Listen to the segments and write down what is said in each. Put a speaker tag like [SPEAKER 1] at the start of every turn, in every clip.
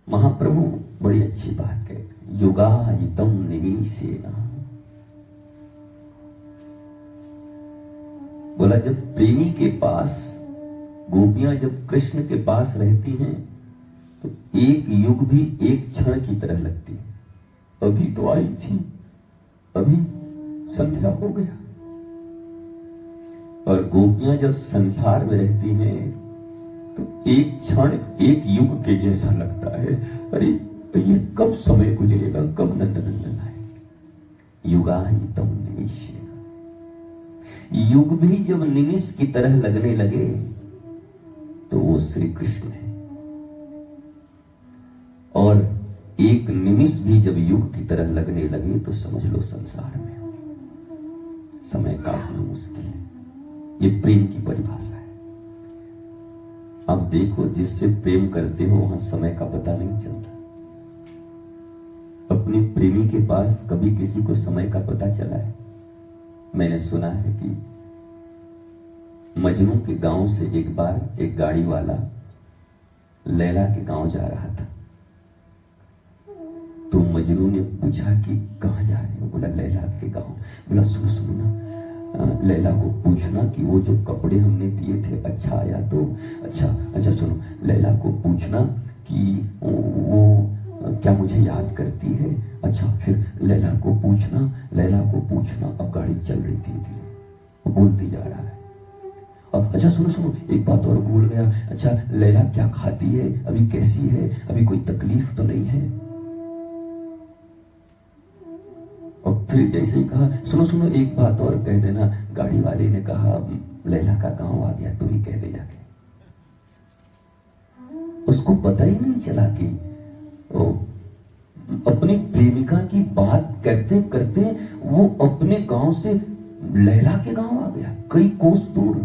[SPEAKER 1] महाप्रभु बड़ी अच्छी बात कहते हैं, युगायितम निमीशेन। बोला जब प्रेमी के पास, गोपियां जब कृष्ण के पास रहती हैं तो एक युग भी एक क्षण की तरह लगती है। अभी तो आई थी, अभी संध्या हो गया। और गोपियां जब संसार में रहती हैं तो एक क्षण एक युग के जैसा लगता है। अरे ये कब समय गुजरेगा, कब नंदनंदन आएंगे। युगायितम निमिषेन। युग भी जब निमिष की तरह लगने लगे तो वो श्री कृष्ण है। और एक निमिष भी जब युग की तरह लगने लगे तो समझ लो संसार में समय काटना मुश्किल है। ये प्रेम की परिभाषा है। अब देखो, जिससे प्रेम करते हो वहां समय का पता नहीं चलता। अपने प्रेमी के पास कभी किसी को समय का पता चला है? मैंने सुना है कि मजनू के गांव से एक बार एक गाड़ी वाला लैला के गांव जा रहा था। तो मजनू ने पूछा कि कहां जा रहे हो? बोला लैला के गांव। बोला सुनो सुनो ना, लैला को पूछना कि वो जो कपड़े हमने दिए थे अच्छा आया तो। अच्छा सुनो, लैला को पूछना कि वो क्या मुझे याद करती है। अच्छा, फिर लैला को पूछना। अब गाड़ी चल रही थी, वो बोलती जा रहा है। अब अच्छा सुनो, एक बात और भूल गया। अच्छा, लैला क्या खाती है, अभी कैसी है, अभी कोई तकलीफ तो नहीं है? और फिर जैसे ही कहा सुनो एक बात और कह देना, गाड़ी वाले ने कहा लैला का गांव आ गया, तू ही कह दे जाके। उसको पता ही नहीं चला कि वो अपनी प्रेमिका की बात करते करते वो अपने गांव से लैला के गांव आ गया, कई कोस दूर।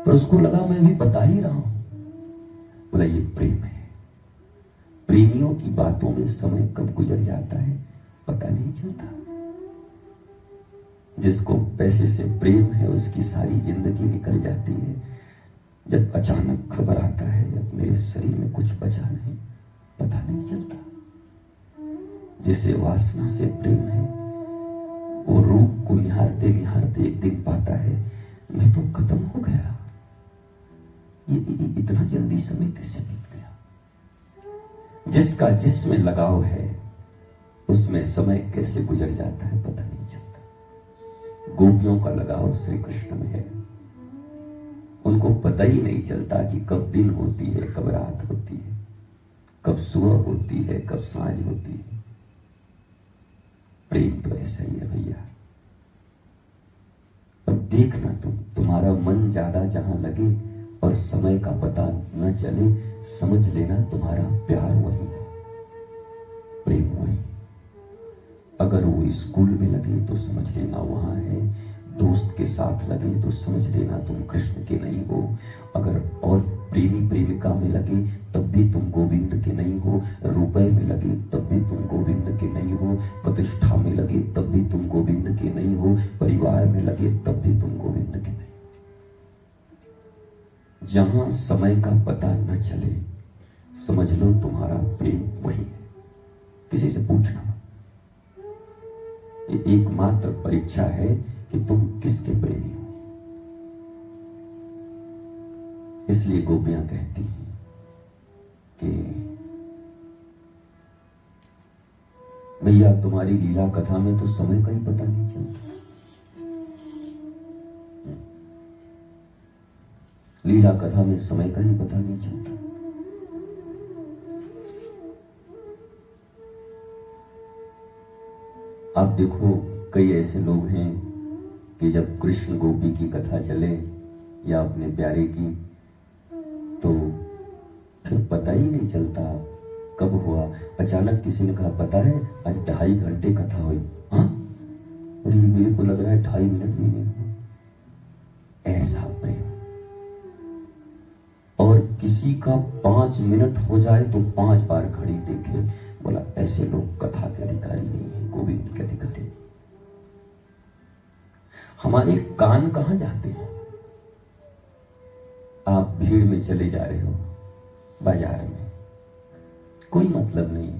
[SPEAKER 1] पर उसको लगा मैं भी बता ही रहा हूं। बोला ये प्रेम है। प्रेमियों की बातों में समय कब गुजर जाता है पता नहीं चलता। जिसको पैसे से प्रेम है उसकी सारी जिंदगी निकल जाती है। जब अचानक खबर आता है अब मेरे शरीर में कुछ बचा नहीं, पता नहीं चलता। जिसे वासना से प्रेम है वो रूप को निहारते निहारते एक दिन पाता है मैं तो खत्म हो गया। ये इतना जल्दी समय कैसे बीत गया। जिसका जिसमें लगाव है उसमें समय कैसे गुजर जाता है पता नहीं चलता। गोपियों का लगाव श्री कृष्ण में है। उनको पता ही नहीं चलता कि कब दिन होती है, कब रात होती है, कब सुबह होती है, कब सांझ होती है। प्रेम तो ऐसा ही है भैया। अब देखना तुम्हारा मन ज्यादा जहां लगे और समय का पता न चले, समझ लेना तुम्हारा प्यार वही है, प्रेम वही। अगर वो स्कूल में लगे तो समझ लेना वहां है, दोस्त के साथ लगे तो समझ लेना तुम कृष्ण के नहीं हो। अगर और प्रेमी प्रेमिका में लगे तब भी तुम गोविंद के नहीं हो। रुपए में लगे तब भी तुम गोविंद के नहीं हो। प्रतिष्ठा में लगे तब भी तुम गोविंद के नहीं हो। परिवार में लगे तब भी तुम गोविंद के नहीं। जहां समय का पता न चले समझ लो तुम्हारा प्रेम वही है। किसी से पूछना मत। ये एकमात्र परीक्षा है कि तुम किसके प्रेमी हो। इसलिए गोपियां कहती हैं कि भैया तुम्हारी लीला कथा में तो समय का ही पता नहीं चलता। लीला कथा में समय का ही पता नहीं चलता। आप देखो कई ऐसे लोग हैं कि जब कृष्ण गोपी की कथा चले या अपने प्यारे की तो फिर पता ही नहीं चलता कब हुआ। अचानक किसी ने कहा पता है आज 2.5 घंटे कथा हुई। हाँ, और ये मेरे को लग रहा है 2.5 मिनट भी नहीं हुआ। ऐसा प्रेम। और किसी का 5 मिनट हो जाए तो 5 बार घड़ी देखे। बोला ऐसे लोग कथा के अधिकारी नहीं है, गोविंद के अधिकारी। हमारे कान कहां जाते हैं। आप भीड़ में चले जा रहे हो बाजार में, कोई मतलब नहीं।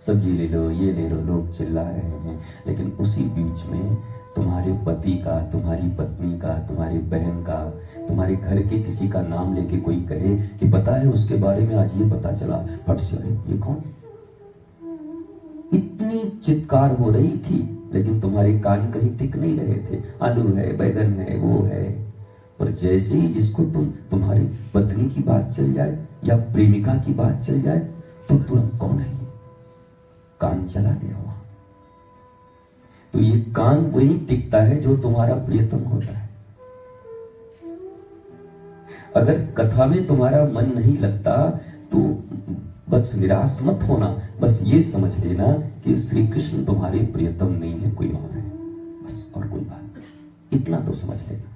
[SPEAKER 1] सब्जी ले लो, ये ले लो, लोग चिल्ला रहे हैं, लेकिन उसी बीच में तुम्हारे पति का, तुम्हारी पत्नी का, तुम्हारी बहन का, तुम्हारे घर के किसी का नाम लेके कोई कहे कि पता है उसके बारे में आज ये पता चला, फट से अरे ये कौन। इतनी चित्कार हो रही थी, लेकिन तुम्हारे कान कहीं टिक नहीं रहे थे। आलू है, बैगन है, वो है। पर जैसे ही जिसको तुम्हारी पत्नी की बात चल जाए या प्रेमिका की बात चल जाए तो तुरंत कौन है, कान चला गया वहां। तो ये कान वही टिकता है जो तुम्हारा प्रियतम होता है। अगर कथा में तुम्हारा मन नहीं लगता तो बस निराश मत होना, बस ये समझ लेना कि श्री कृष्ण तुम्हारे प्रियतम नहीं है, कोई और है, बस। और कोई बात नहीं, इतना तो समझ लेना।